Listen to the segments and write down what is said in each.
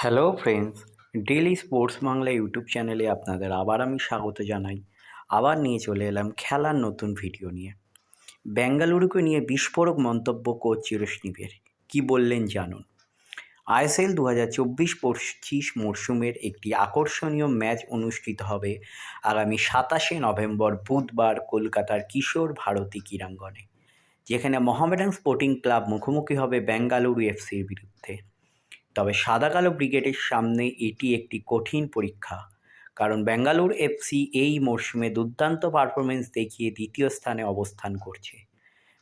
Hello friends, daily sports Bangla YouTube চ্যানেলে আপনাদের আবার আমি স্বাগত জানাই। আবার নিয়ে চলে এলাম খেলার নতুন ভিডিও নিয়ে। বেঙ্গালুরুকে নিয়ে বিস্ফোরক মন্তব্য কোচ চিরস্নিভের। কী বললেন জানুন। আইএসএল 2024-25 মরশুমের একটি আকর্ষণীয় ম্যাচ অনুষ্ঠিত হবে আগামী 27শে নভেম্বর বুধবার কলকাতার কিশোর ভারতী ক্রীড়াঙ্গনে, যেখানে মোহামেডান স্পোর্টিং ক্লাব মুখোমুখি হবে বেঙ্গালুরু এফসির বিরুদ্ধে। তবে সাদা কালো ব্রিগেডের সামনে এটি একটি কঠিন পরীক্ষা, কারণ বেঙ্গালুর এফসি এই মরশুমে দুর্দান্ত পারফরমেন্স দেখিয়ে দ্বিতীয় স্থানে অবস্থান করছে।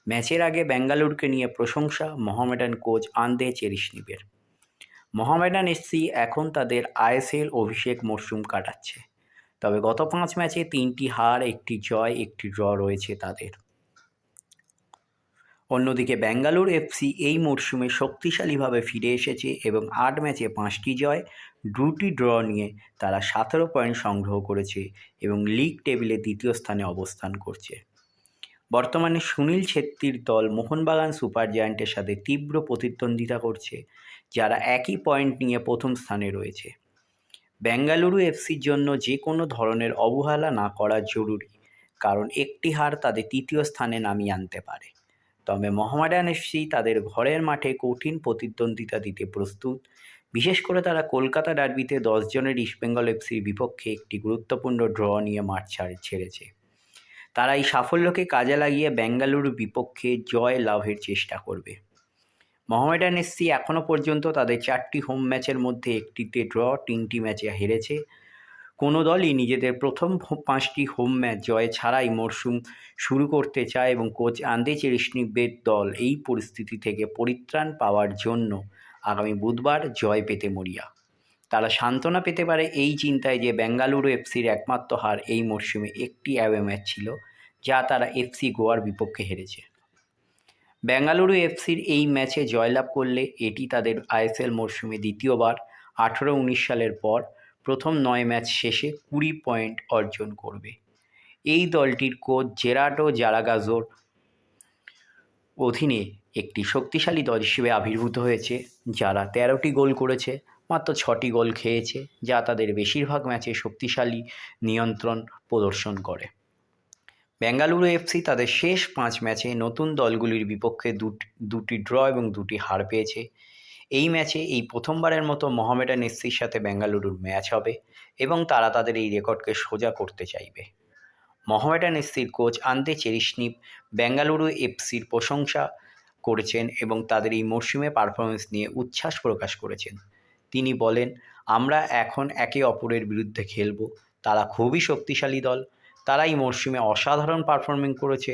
ম্যাচের আগে বেঙ্গালুরুকে নিয়ে প্রশংসা মোহামেডান কোচ আন্দ্রে চেরিশনিভের। মোহামেডান এফসি এখন তাদের আইএসএল অভিষেক মরশুম কাটাচ্ছে, তবে গত 5 ম্যাচে 3টি হার, 1টি জয়, 1টি ড্র রয়েছে তাদের। অন্যদিকে বেঙ্গালুরু এফসি এই মরশুমে শক্তিশালীভাবে ফিরে এসেছে এবং 8 ম্যাচে 5টি জয়, 2টি ড্র নিয়ে তারা 17 পয়েন্ট সংগ্রহ করেছে এবং লিগ টেবিলে দ্বিতীয় স্থানে অবস্থান করছে। বর্তমানে সুনীল ছেত্রীর দল মোহনবাগান সুপার জায়ান্টের সাথে তীব্র প্রতিদ্বন্দ্বিতা করছে, যারা একই পয়েন্ট নিয়ে প্রথম স্থানে রয়েছে। বেঙ্গালুরু এফসির জন্য যে কোনো ধরনের অবহেলা না করা জরুরি, কারণ একটি হার তাদের তৃতীয় স্থানে নামিয়ে আনতে পারে। তবে মোহামেডান এফসি তাদের ঘরের মাঠে কঠিন প্রতিদ্বন্দ্বিতা দিতে প্রস্তুত। বিশেষ করে তারা কলকাতা ডার্বিতে 10 জনের ইস্টবেঙ্গল এফসির বিপক্ষে একটি গুরুত্বপূর্ণ ড্র নিয়ে মাঠ ছেড়েছে। তারা এই সাফল্যকে কাজে লাগিয়ে বেঙ্গালুরুর বিপক্ষে জয় লাভের চেষ্টা করবে। মোহামেডান এফসি এখনও পর্যন্ত তাদের 4টি হোম ম্যাচের মধ্যে একটিতে ড্র, 3টি ম্যাচে হেরেছে। কোনো দলই নিজেদের প্রথম 5টি হোম ম্যাচ জয় ছাড়াই মরশুম শুরু করতে চায় এবং কোচ আন্দ্রে চেরিশনিভের দল এই পরিস্থিতি থেকে পরিত্রাণ পাওয়ার জন্য আগামী বুধবার জয় পেতে মরিয়া। তারা সান্ত্বনা পেতে পারে এই চিন্তায় যে বেঙ্গালুরু এফসির একমাত্র হার এই মরশুমে একটি অ্যাওয়ে ম্যাচ ছিল, যা তারা এফসি গোয়ার বিপক্ষে হেরেছে। বেঙ্গালুরু এফসির এই ম্যাচে জয়লাভ করলে এটি তাদের আইএসএল মরশুমে দ্বিতীয়বার। 18-19 সালের পর প্রথম 9 ম্যাচ শেষে 20 পয়েন্ট অর্জন করবে। এই দলটির কোচ জেরার্ডো জারাগাজোর অধীনে একটি শক্তিশালী দল হিসেবে আবির্ভূত হয়েছে, যারা 13টি গোল করেছে, মাত্র 6টি গোল খেয়েছে, যা তাদের বেশিরভাগ ম্যাচে শক্তিশালী নিয়ন্ত্রণ প্রদর্শন করে। বেঙ্গালুরু এফসি তাদের শেষ 5 ম্যাচে নতুন দলগুলির বিপক্ষে দুটি ড্র এবং 2টি হার পেয়েছে। এই ম্যাচে এই প্রথমবারের মতো মোহামেডান এফসির সাথে বেঙ্গালুরুর ম্যাচ হবে এবং তারা তাদের এই রেকর্ডকে সোজা করতে চাইবে। মোহামেডান এফসির কোচ আন্দ্রে চেরিশনিভ বেঙ্গালুরু এফসির প্রশংসা করেছেন এবং তাদের এই মরশুমে পারফরমেন্স নিয়ে উচ্ছ্বাস প্রকাশ করেছেন। তিনি বলেন, আমরা এখন একে অপরের বিরুদ্ধে খেলব। তারা খুবই শক্তিশালী দল। তারা এই মরশুমে অসাধারণ পারফর্মিং করেছে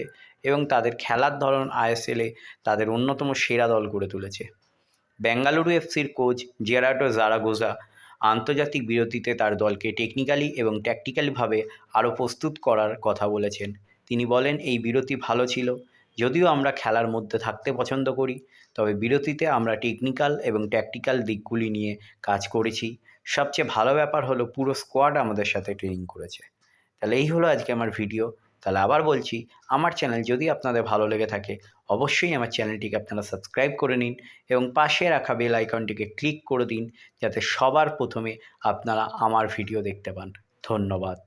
এবং তাদের খেলার ধরন আইএসএলে তাদের অন্যতম সেরা দল গড়ে তুলেছে। বেঙ্গালুরু এফসির কোচ জেরার্ডো জারাগোজা আন্তর্জাতিক বিরতিতে তার দলকে টেকনিক্যালি এবং ট্যাকটিক্যালিভাবে আরও প্রস্তুত করার কথা বলেছেন। তিনি বলেন, এই বিরতি ভালো ছিল। যদিও আমরা খেলার মধ্যে থাকতে পছন্দ করি, তবে বিরতিতে আমরা টেকনিক্যাল এবং ট্যাকটিক্যাল দিকগুলি নিয়ে কাজ করেছি। সবচেয়ে ভালো ব্যাপার হলো পুরো স্কোয়াড আমাদের সাথে ট্রেনিং করেছে। তাহলে এই হলো আজকে আমার ভিডিও। তাহলে আবার বলছি, আমার চ্যানেল যদি আপনাদের ভালো লেগে থাকে, অবশ্যই আমার চ্যানেলটিকে আপনারা সাবস্ক্রাইব করে নিন এবং পাশে রাখা বেল আইকনটিকে ক্লিক করে দিন, যাতে সবার প্রথমে আপনারা আমার ভিডিও দেখতে পান। ধন্যবাদ।